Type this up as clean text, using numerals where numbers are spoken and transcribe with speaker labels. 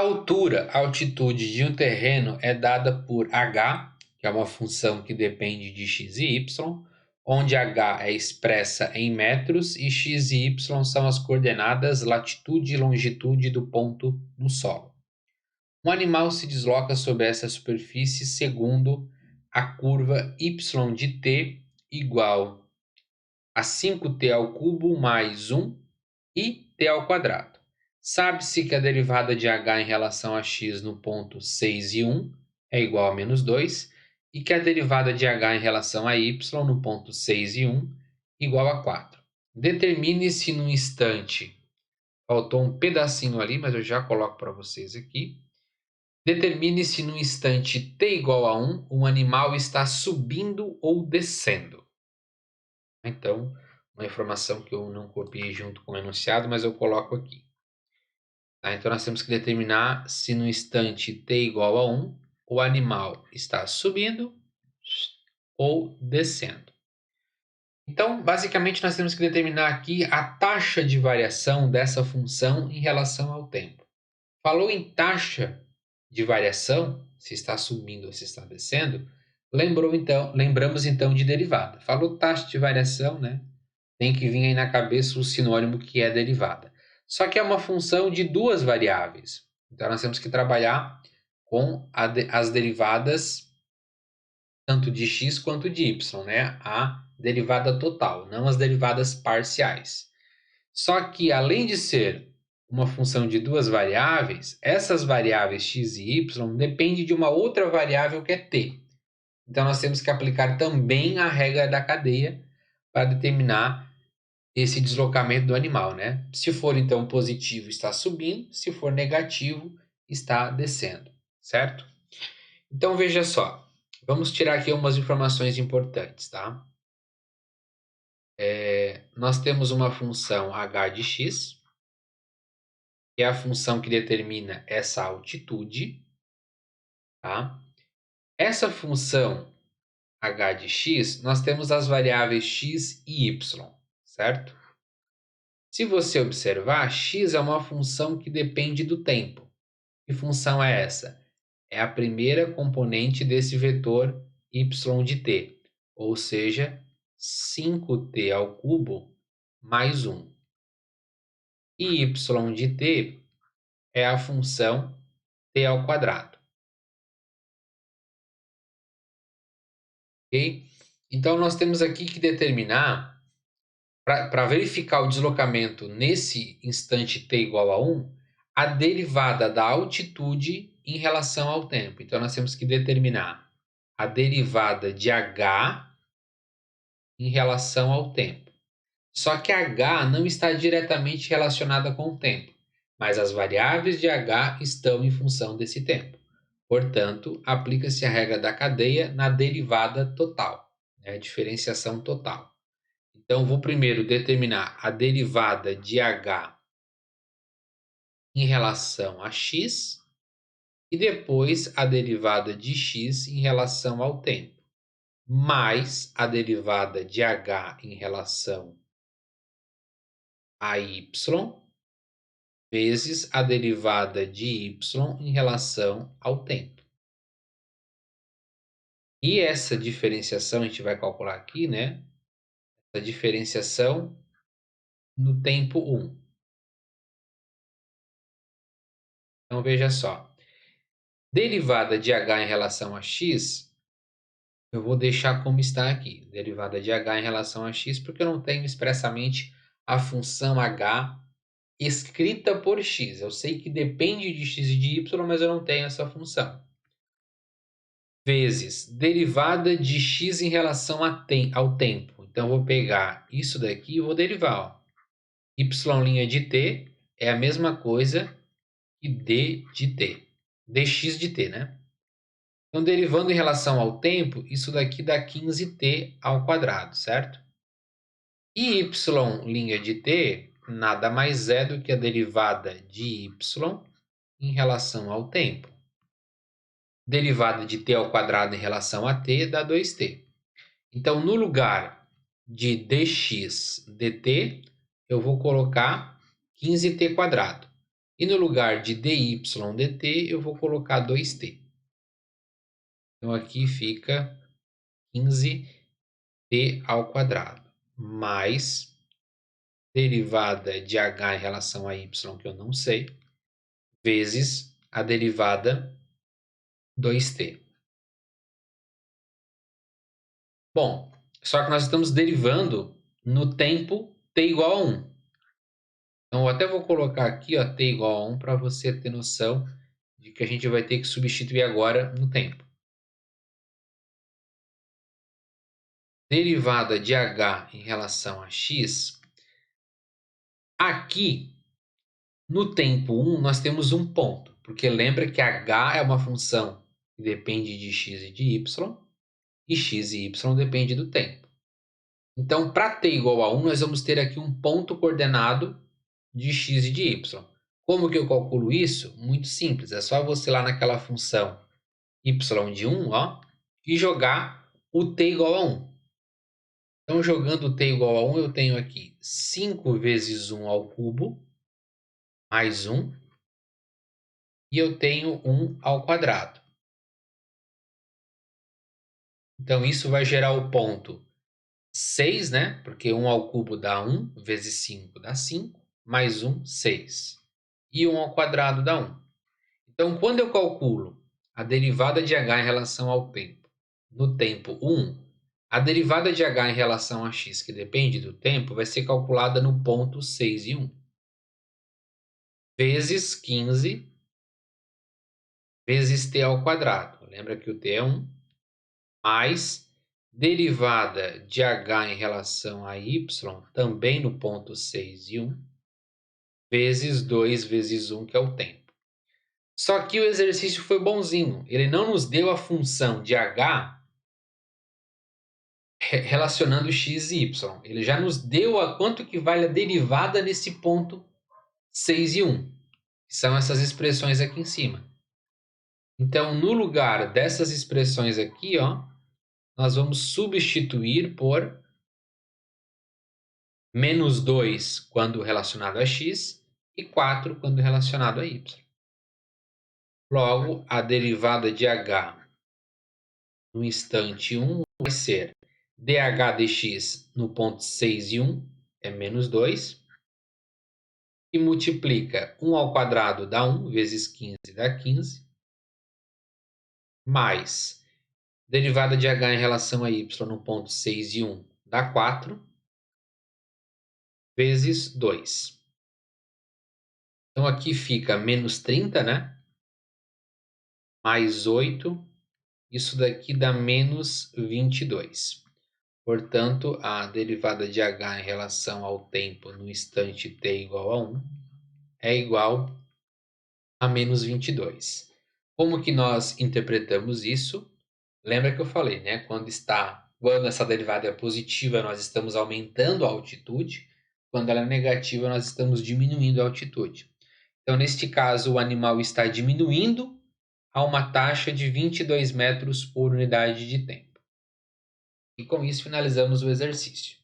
Speaker 1: altura, a altitude de um terreno é dada por h, que é uma função que depende de x e y, onde h é expressa em metros e x e y são as coordenadas latitude e longitude do ponto no solo. Um animal se desloca sobre essa superfície segundo a curva y de t igual a 5t ao cubo mais 1 e t ao quadrado. Sabe-se que a derivada de h em relação a x no ponto 6 e 1 é igual a menos 2 e que a derivada de h em relação a y no ponto 6 e 1 igual a 4. Determine se no instante, faltou um pedacinho ali, mas eu já coloco para vocês aqui. Determine se no instante t igual a 1, um animal está subindo ou descendo. Então, uma informação que eu não copiei junto com o enunciado, mas eu coloco aqui. Tá? Então, nós temos que determinar se no instante t igual a 1, o animal está subindo ou descendo. Então, basicamente, nós temos que determinar aqui a taxa de variação dessa função em relação ao tempo. Falou em taxa de variação, se está subindo ou se está descendo, lembramos então de derivada. Falou taxa de variação, né? Tem que vir aí na cabeça o sinônimo que é derivada. Só que é uma função de duas variáveis. Então, nós temos que trabalhar com as derivadas tanto de x quanto de y, né? A derivada total, não as derivadas parciais. Só que, além de ser uma função de duas variáveis, essas variáveis x e y dependem de uma outra variável que é t. Então, nós temos que aplicar também a regra da cadeia para determinar esse deslocamento do animal, né? Se for, então, positivo, está subindo. Se for negativo, está descendo, certo? Então, veja só. Vamos tirar aqui algumas informações importantes, tá? Nós temos uma função h de x, que é a função que determina essa altitude, tá? Essa função h de x, nós temos as variáveis x e y, certo? Se você observar, x é uma função que depende do tempo. Que função é essa? É a primeira componente desse vetor y de t, ou seja, 5t ao cubo mais 1. E y de t é a função t ao quadrado. Ok? Então, nós temos aqui que determinar, para verificar o deslocamento nesse instante t igual a 1, a derivada da altitude em relação ao tempo. Então, nós temos que determinar a derivada de h em relação ao tempo. Só que h não está diretamente relacionada com o tempo, mas as variáveis de h estão em função desse tempo. Portanto, aplica-se a regra da cadeia na derivada total, né? A diferenciação total. Então, vou primeiro determinar a derivada de h em relação a x e depois a derivada de x em relação ao tempo, mais a derivada de h em relação a y, vezes a derivada de y em relação ao tempo. E essa diferenciação a gente vai calcular aqui, né? Essa diferenciação no tempo 1. Então, veja só. Derivada de h em relação a x, eu vou deixar como está aqui. Derivada de h em relação a x, porque eu não tenho expressamente a função h escrita por x. Eu sei que depende de x e de y, mas eu não tenho essa função. Vezes derivada de x em relação ao tempo. Então, eu vou pegar isso daqui e vou derivar. Ó. Y' de t é a mesma coisa que d de t. dx de t, né? Então, derivando em relação ao tempo, isso daqui dá 15t ao quadrado, certo? E y' de t nada mais é do que a derivada de y em relação ao tempo. Derivada de t ao quadrado em relação a t dá 2t. Então, no lugar de dx dt, eu vou colocar 15t². E no lugar de dy dt, eu vou colocar 2t. Então, aqui fica 15t ao quadrado, mais derivada de h em relação a y, que eu não sei, vezes a derivada 2t. Bom, só que nós estamos derivando no tempo t igual a 1. Então, eu até vou colocar aqui, ó, t igual a 1, para você ter noção de que a gente vai ter que substituir agora no tempo. Derivada de h em relação a x. Aqui, no tempo 1, nós temos um ponto, porque lembra que h é uma função que depende de x e de y, e x e y depende do tempo. Então, para t igual a 1, nós vamos ter aqui um ponto coordenado de x e de y. Como que eu calculo isso? Muito simples, é só você ir lá naquela função y de 1, ó, e jogar o t igual a 1. Então, jogando t igual a 1, eu tenho aqui 5 vezes 1 ao cubo, mais 1, e eu tenho 1 ao quadrado. Então, isso vai gerar o ponto 6, né? Porque 1 ao cubo dá 1, vezes 5 dá 5, mais 1, 6. E 1 ao quadrado dá 1. Então, quando eu calculo a derivada de h em relação ao tempo, no tempo 1, a derivada de h em relação a x, que depende do tempo, vai ser calculada no ponto 6 e 1. Vezes 15 vezes t ao quadrado. Lembra que o t é 1, mais derivada de h em relação a y, também no ponto 6 e 1, vezes 2 vezes 1, que é o tempo. Só que o exercício foi bonzinho. Ele não nos deu a função de h relacionando x e y. Ele já nos deu a quanto que vale a derivada nesse ponto 6 e 1, que são essas expressões aqui em cima. Então, no lugar dessas expressões aqui, ó, nós vamos substituir por menos 2 quando relacionado a x e 4 quando relacionado a y. Logo, a derivada de h no instante 1 vai ser dh dx no ponto 6 e 1 é menos 2, e multiplica 1 ao quadrado dá 1, vezes 15 dá 15, mais derivada de h em relação a y no ponto 6 e 1 dá 4, vezes 2. Então, aqui fica menos 30, né? Mais 8, isso daqui dá menos 22. Portanto, a derivada de h em relação ao tempo no instante t igual a 1 é igual a menos 22. Como que nós interpretamos isso? Lembra que eu falei, né? Quando essa derivada é positiva, nós estamos aumentando a altitude. Quando ela é negativa, nós estamos diminuindo a altitude. Então, neste caso, o animal está diminuindo a uma taxa de 22 metros por unidade de tempo. E com isso finalizamos o exercício.